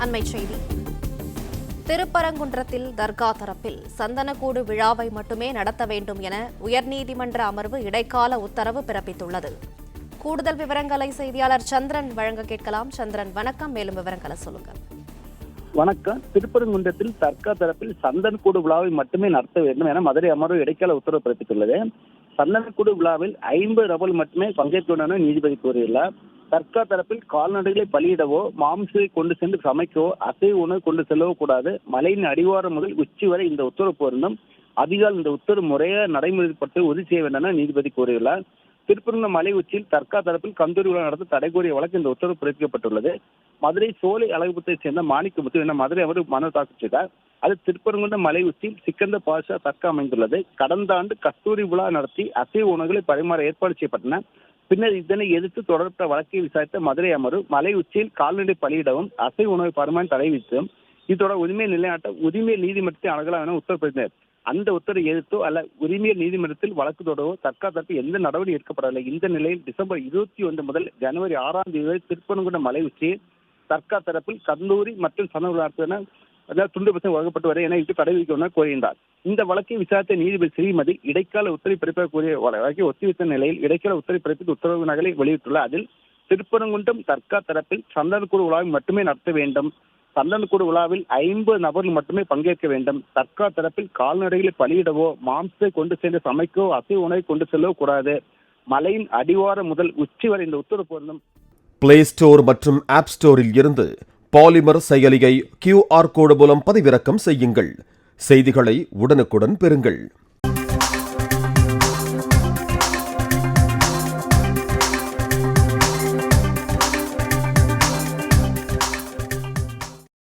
அண்மைச் செய்தி. திருப்பரங்குன்றத்தில் தர்கா தரப்பில் சந்தனக்கூடு விழாவை மட்டுமே நடத்த வேண்டும் என உயர்நீதிமன்ற அமர்வு இடைக்கால உத்தரவு பிறப்பித்துள்ளது. கூடுதல் விவரங்களை செய்தியாளர் சந்திரன் வழங்க கேட்கலாம். சந்திரன், வணக்கம். மேலும் விவரங்களை சொல்லுங்க. வணக்கம். திருப்பரங்குன்றத்தில் தர்கா தரப்பில் சந்தனக்கூடு விழாவை மட்டுமே நடத்த வேண்டும் என மதுரை அமர்வு இடைக்கால உத்தரவு பிறப்பித்துள்ளது. சந்தனக்கூடு விழாவில் 50 நபர்கள் மட்டுமே பங்கேற்க வேண்டும் என நீதிபதி கூறியுள்ளார். தர்கா தரப்பில் கால்நடைகளை பலியிடவோ, மாம்சத்தை கொண்டு சென்று சமைக்கவோ, அசைவ உணவு கொண்டு செல்லவோ கூடாது. மலையின் அடிவாரம் முதல் உச்சி வரை இந்த உத்தரவு பொருந்தும். அதிகால் இந்த உத்தரவு முறையாக நடைமுறைப்படுத்த உறுதி செய்ய வேண்டும் என நீதிபதி கூறியுள்ளார். திருப்பரங்குன்றம் மலை உச்சியில் தர்கா தரப்பில் கந்தூரி விழா நடத்த தடை கோரிய வழக்கு இந்த உத்தரவு பிறப்பிக்கப்பட்டுள்ளது. மதுரை சோலை அழகுபுரத்தை சேர்ந்த மாணிக்கமுத்து என மதுரை அவர் மனு தாக்கல் செய்தார். அது திருப்பரங்குன்றம் மலை உச்சியில் சிக்கந்தர் பாஷா தர்கா அமைந்துள்ளது. கடந்த ஆண்டு கஸ்தூரி விழா நடத்தி அசைவ உணவுகளை பரிமாற ஏற்பாடு செய்யப்பட்டன. பின்னர் இதனை எதிர்த்து தொடரப்பட்ட வழக்கை விசாரித்த மதுரை அமர்வு மலை உச்சியில் கால்நடை பலியிடவும், அசைவ உணவை பரிமாற தடை விதித்தும் இதோட உரிமை நிலைநாட்ட உரிமையல் நீதிமன்றத்தை அணுகலாம் என உத்தரவு. அந்த உத்தரவை எதிர்த்தோ அல்ல உரிமையல் நீதிமன்றத்தில் வழக்கு தொடரவோ தர்கா தரப்பு எந்த நடவடிக்கை எடுக்கப்படவில்லை. இந்த நிலையில் டிசம்பர் 21 முதல் ஜனவரி 6ஆம் தேதி வரை திருப்பரங்குன்றம் மலை உச்சியில் தர்கா தரப்பில் கந்தூரி மற்றும் சனவு துண்டு பிரச்சனை வழங்கப்பட்டு வரை என தடை விதிக்க கோருகின்றார். இந்த வழக்கை விசாரித்த நீதிபதி ஸ்ரீமதி இடைக்கால உத்தரவு பிறப்பிக்க கூறிய வழக்கை ஒத்திவைத்த நிலையில் இடைக்கால உத்தரவு பிறப்பித்து உத்தரவு நகலை வெளியிட்டுள்ளார். அதில் திருப்பரங்குன்றம் தர்கா தரப்பில் சந்தனக்கூடு விழாவை மட்டுமே நடத்த வேண்டும். சந்தனக்கூடு விழாவில் 50 நபர்கள் மட்டுமே பங்கேற்க வேண்டும். தர்கா தரப்பில் கால்நடைகளை பலியிடவோ, மாம்சத்தை கொண்டு சென்று சமைக்கவோ, அசைவ உணவை கொண்டு செல்லவோ கூடாது. மலையின் அடிவாரம் முதல் உச்சி வரை இந்த உத்தரவு பொருந்தும். பிளே ஸ்டோர் மற்றும் ஆப் ஸ்டோரில் இருந்து பாலிமர் செயலியை QR கோடு மூலம் பதிவிறக்கம் செய்யுங்கள். செய்திகளை உடனுக்குடன் பெறுங்கள்.